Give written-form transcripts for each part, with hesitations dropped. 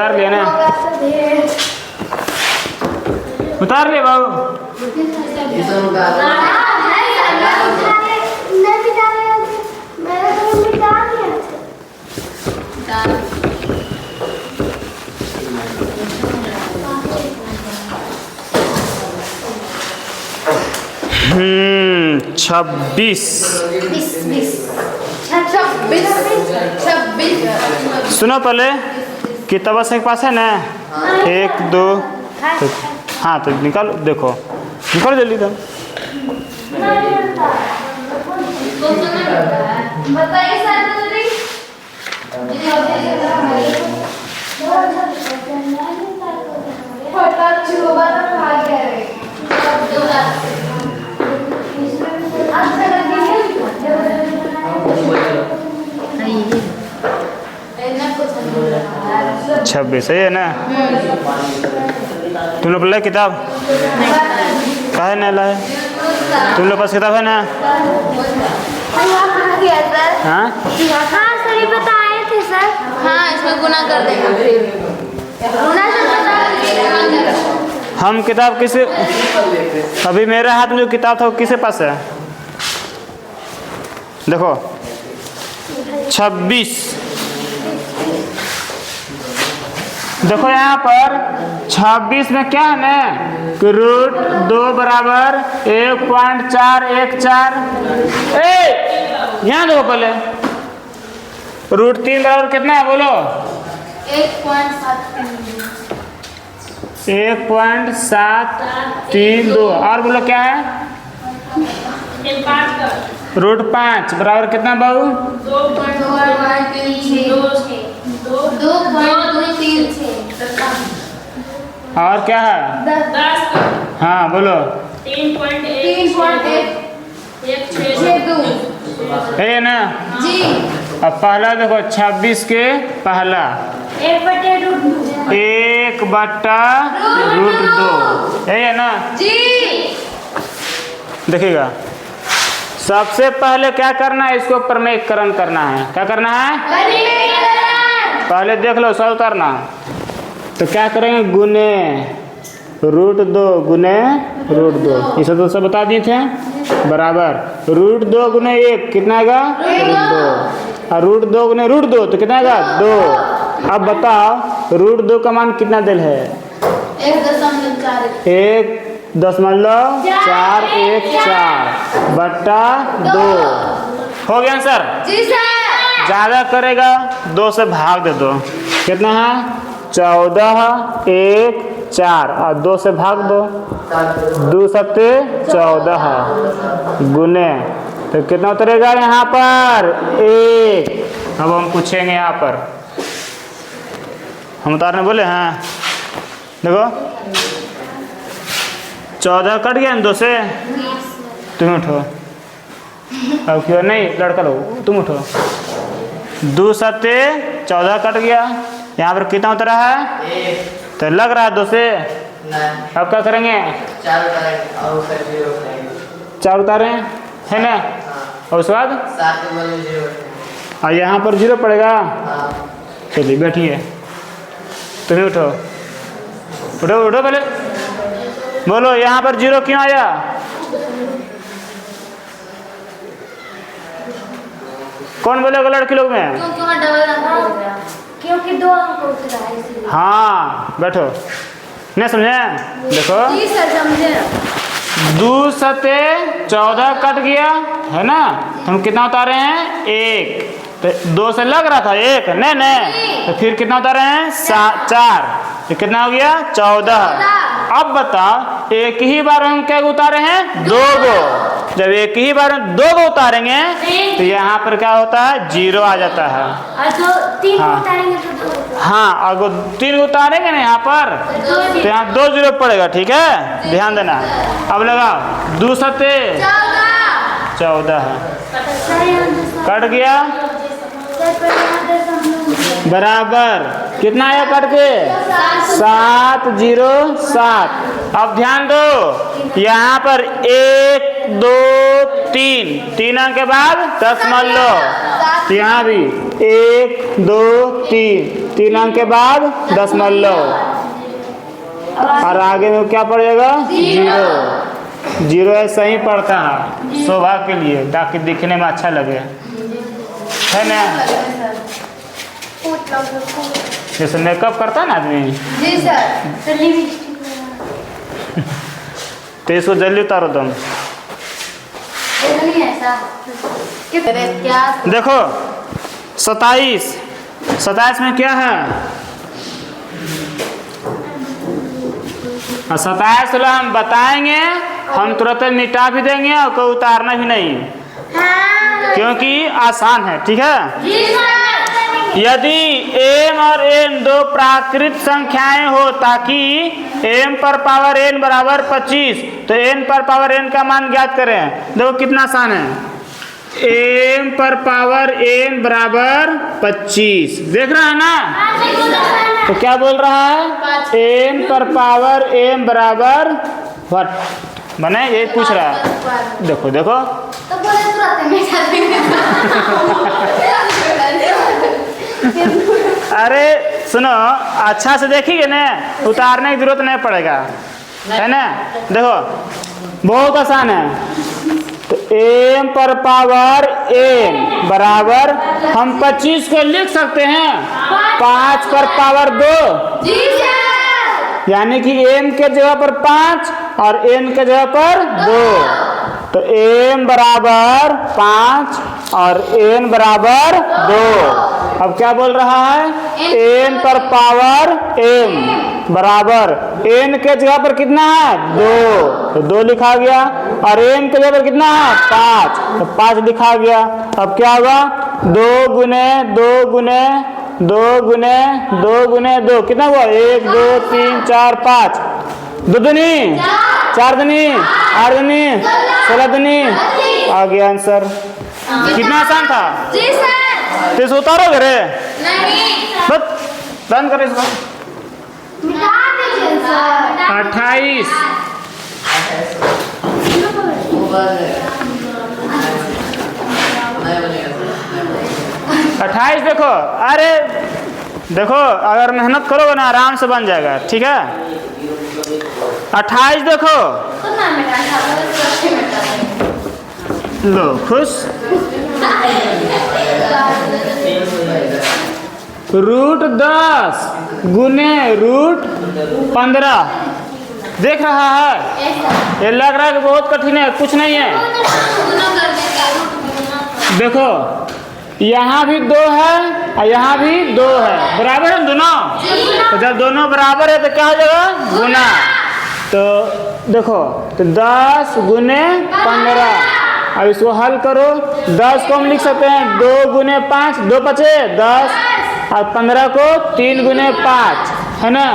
उतार लिया ना, उतार लिया बाबू। हम्म, 26। सुनो पहले किताब से पास है ना, 1 2 तो, हाँ तो निकालो, देखो निकालो जल्दी तो। बताइए सर छब्बीस है ना। तुम लोग लाए किताब? काहे नहीं लाए? तुम लोग पास किताब है ना? हाँ सर, ये बताए थे सर। हाँ, इसमें गुना कर देगा फिर। गुना से हम किताब किसे, अभी मेरे हाथ में जो किताब था वो किसके पास है? देखो 26। देखो यहाँ पर 26 में क्या है ना कि √2 बराबर 1.414। यहाँ देखो पहले, √3 बराबर कितना है बोलो? 1.732। और बोलो क्या है? √5 बराबर कितना बाबू? 2.236। और क्या है? 10 हाँ बोलो। 3.162 है ना जी। अब पहला देखो 26 के पहला 1/√2 है ना जी। देखिएगा, सबसे पहले क्या करना है, इसको प्रमेयकरण करना है। क्या करना है? पहले देख लो, सब उतारना। तो क्या करेंगे? गुने √2 गुने √2, इसे तो सब बता दिए थे। बराबर √2 गुने 1 कितना आएगा? √2। और √2 गुने √2 तो कितना आएगा? 2। अब बताओ √2 का मान कितना दिल है? 1.414/2 हो गया आंसर? जी सर। ज्यादा करेगा 2 से भाग दे दो। कितना है? 14 1 4 और 2 से भाग दो। 2 7 14 गुने तो कितना उतरेगा यहाँ पर? 1। अब हम पूछेंगे यहाँ पर, हम उतारने बोले हैं। देखो 14 कट गया 2 से, तुम उठो। अब क्यों नहीं, लड़का लो, तुम उठो। 2 7 14 कट गया, यहाँ पर कितना उतरा है? तो लग रहा है 2 से। अब क्या करेंगे? 4 उतारे है ना, और उसके बाद और यहाँ पर 0 पड़ेगा। चलिए बैठिए, तुम्हें उठो उठो उठो पहले बोलो यहाँ पर 0 क्यों आया? कौन बोलेगा लड़की लोग में? क्योंकि 2 अंक उतरा है इसलिए। हाँ बैठो, नहीं समझे? देखो जी सर, समझे। 2 7 14 कट गया है ना, हम कितना उतारे हैं? 1। तो 2 से लग रहा था 1, नहीं तो फिर कितना उतारे हैं? 4। तो कितना हो गया? 14। अब बताओ एक ही बार हम क्या उतारे हैं? 2 गो। जब एक ही बार 2 गो उतारेंगे तो यहाँ पर क्या होता है? 0 आ जाता है। और 3 हाँ। उतारेंगे तो 2। हाँ, अगर 3 उतारेंगे ना यहाँ पर तो यहाँ 2 0 पड़ेगा। ठीक है, ध्यान देना। अब लगाओ 2 7 14 कट गया बराबर कितना आया कट के? 7 0 7। अब ध्यान दो, यहाँ पर 1 2 3 अंक के बाद 10 मान लो, तो यहाँ भी 1 2 3 3 अंक के बाद दशमलव, और आगे में क्या पड़ेगा? 0। 0 ऐसा ही पड़ता है शोभा के लिए, ताकि दिखने में अच्छा लगे, है ना? जैसे मेकअप करता है ना आदमी। जी सर। तो इसको जल्दी उतारो तुम। क्या देखो 27 में क्या है? 27 वाला हम बताएंगे, हम तुरंत मिटा भी देंगे और कोई उतारना भी नहीं, क्योंकि आसान है। ठीक है? यदि m और n दो प्राकृत संख्याएं हो, ताकि m पर पावर n बराबर 25, तो n पर पावर n का मान ज्ञात करें। देखो कितना आसान है। m पर पावर n बराबर 25, देख रहा है ना? तो क्या बोल रहा है? m पर पावर m बराबर व्हाट बने, ये पूछ रहा है। देखो देखो तो बोले तुरंत अरे सुनो, अच्छा से देखिए ना, उतारने की जरूरत नहीं पड़ेगा, है ना? देखो बहुत आसान है। तो m पर पावर n बराबर हम 25 को लिख सकते हैं 5 पर पावर 2, यानी कि m के जगह पर 5 और n के जगह पर 2। तो m बराबर 5 और n बराबर 2। अब क्या बोल रहा है? n पर पावर m बराबर n के जगह पर कितना है? 2, तो 2 लिखा गया, और m के जगह पर कितना है? 5, तो 5 लिखा गया। अब क्या होगा? 2 गुने 2 गुने 2 गुने 2 गुने 2 कितना हुआ? 1 2 3 4 5, 2 दूनी 4 दूनी 8 दूनी 16 दूनी, आ गया आंसर। कितना आसान था? जी सर। तो इसको उतारोगे रे? नहीं बस बंद करो इसको। मिटा दीजिए सर। 28 28 देखो, अरे देखो अगर मेहनत करोगे ना आराम से बन जाएगा। ठीक है? 28 देखो, लो खुश। √10 गुने √15, देख रहा है? ये लग रहा है कि बहुत कठिन है, कुछ नहीं है। देखो यहाँ भी 2 है और यहाँ भी 2 है, बराबर है दोनों। तो जब दोनों बराबर है तो क्या हो जाएगा? गुना। तो देखो, तो 10 गुने 15। अब इसको हल करो। 10 को हम लिख सकते हैं 2 गुने 5, 2 बचे 10, और 15 को 3 गुने 5, है ना?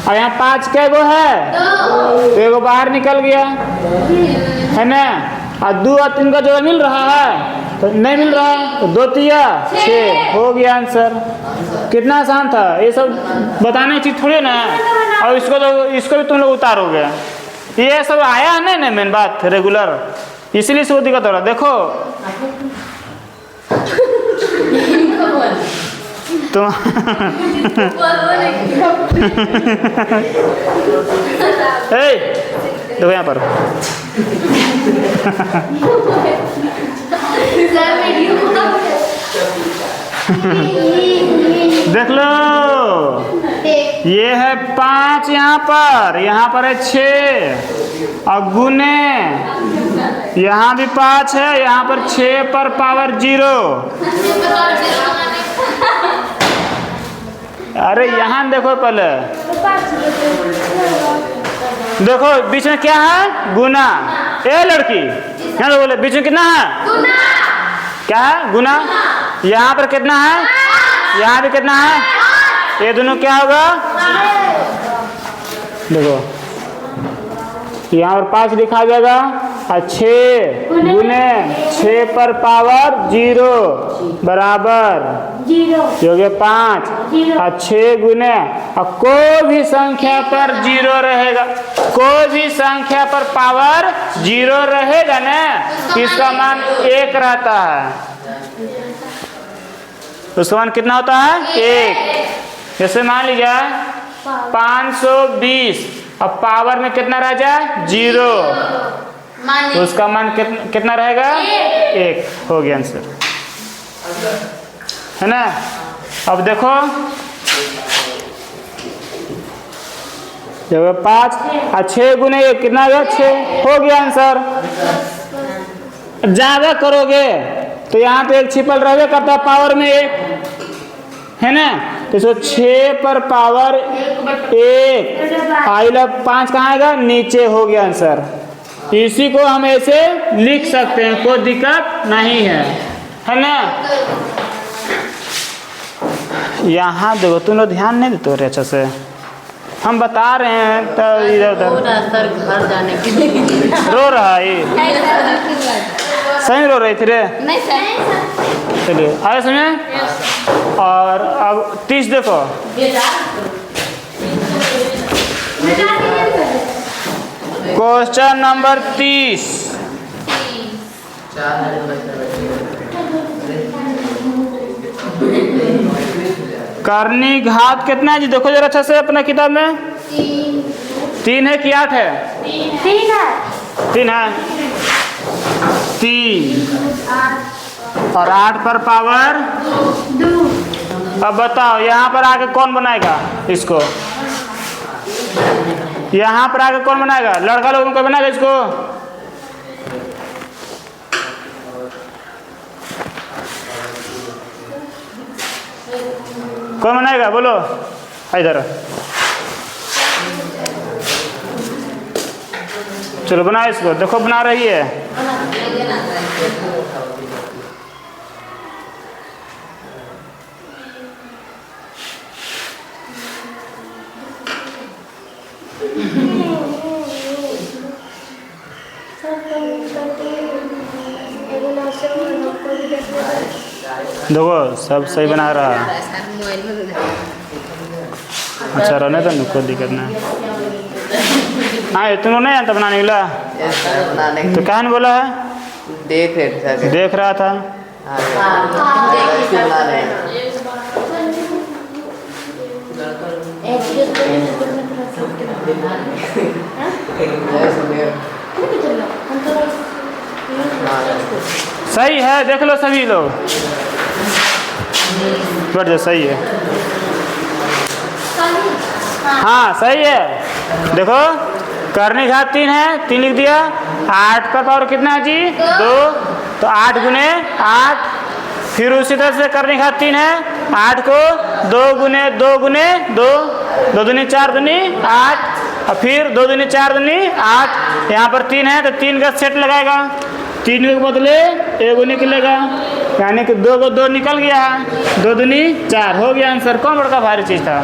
और यहाँ 5 क्या गो है? तो एगो बाहर निकल गया, है ना? और 2 और 3 का जोड़ा मिल रहा है? तो नहीं मिल रहा है, तो 2 तिया 6, हो गया आंसर। कितना आसान था। ये सब बताने की चीज थोड़ी ना है। और इसको भी तुम लोग उतारोगे, ये सब आया है नहीं ना, मेन बात रेगुलर, इसलिए से वो दिक्कत हो रहा। देखो तो देखो यहाँ पर देख लो, ये है 5 यहाँ पर है 6, और गुने यहाँ भी 5 है, यहाँ पर 6 पर पावर 0। अरे यहाँ देखो पहले, देखो बीच में क्या है? गुना। ए लड़की, यहाँ तो बोले बीच में कितना है? क्या है? गुना। यहाँ पर कितना है? यहाँ भी कितना है? ये दोनों क्या होगा? देखो यहाँ पर 5 लिखा जाएगा, और 6 गुने 6 पर पावर 0 बराबर 0 हो गया 5, और 6 गुने, और कोई भी संख्या पर 0 रहेगा, कोई भी संख्या पर पावर 0 रहेगा ना, इसका मान 1 रहता है। उसका मान कितना होता है? 1। जैसे मान लीजिए 520, अब पावर में कितना रह जाए 0, तो उसका मान कितना रहेगा 1। हो गया आंसर, है ना। अब देखो जब 5 और 6 गुने 1 कितना होगा 6, हो गया आंसर। ज़्यादा करोगे तो यहाँ पे 1 छिपल रहने करता है पावर में 1, है ना। तो इसको 6 पर पावर 1 आइला 5 कहाँ आएगा नीचे, हो गया आंसर। इसी को हम ऐसे लिख सकते हैं, कोई दिक्कत नहीं है ना। यहाँ देखो तुम लोग ध्यान नहीं देते हो अच्छा से, हम बता रहे हैं तो इधर उधर घर जाने के लिए रो रहा है ये, सही रो रही थी रे। नहीं सर, चलिए आए समझे। और अब 30 देखो, क्वेश्चन नंबर 30। करनी घात कितना है जी, देखो जरा अच्छा से अपना किताब में। 3 है कि 8 है? 3 है। 3 है। 3 और 8 पर पावर 2। अब बताओ यहाँ पर आके कौन बनाएगा इसको, यहाँ पर आके कौन बनाएगा, लड़का लोगों को बनाएगा इसको। कौन बनाएगा बोलो, इधर चलो बनाओ इसको, देखो बना रही है। देखो सब सही बना रहा है। अच्छा रहने तो कोई दिक्कत नहीं। हाँ तुम नहीं आता बनाने वाला, तो क्या नहीं बोला है, देख रहा था। सही है, देख लो सभी लोग, बढ़ जाओ, सही है। हाँ सही है। देखो करनी घात 3 है, 3 लिख दिया। 8 पर पावर कितना है जी 2, तो 8 गुने 8। फिर उसी तरह से करनी घात 3 है, 8 को 2 गुने 2 गुने 2, 2 दूनी 4 दूनी 8, और फिर 2 दूनी 4 दूनी 8। यहाँ पर 3 है तो 3 का सेट लगाएगा, 3 के बदले 1 निकलेगा, यानी कि 2 को 2 निकल गया, 2 दूनी 4, हो गया आंसर। कौन बड़का भारी चीज़ था।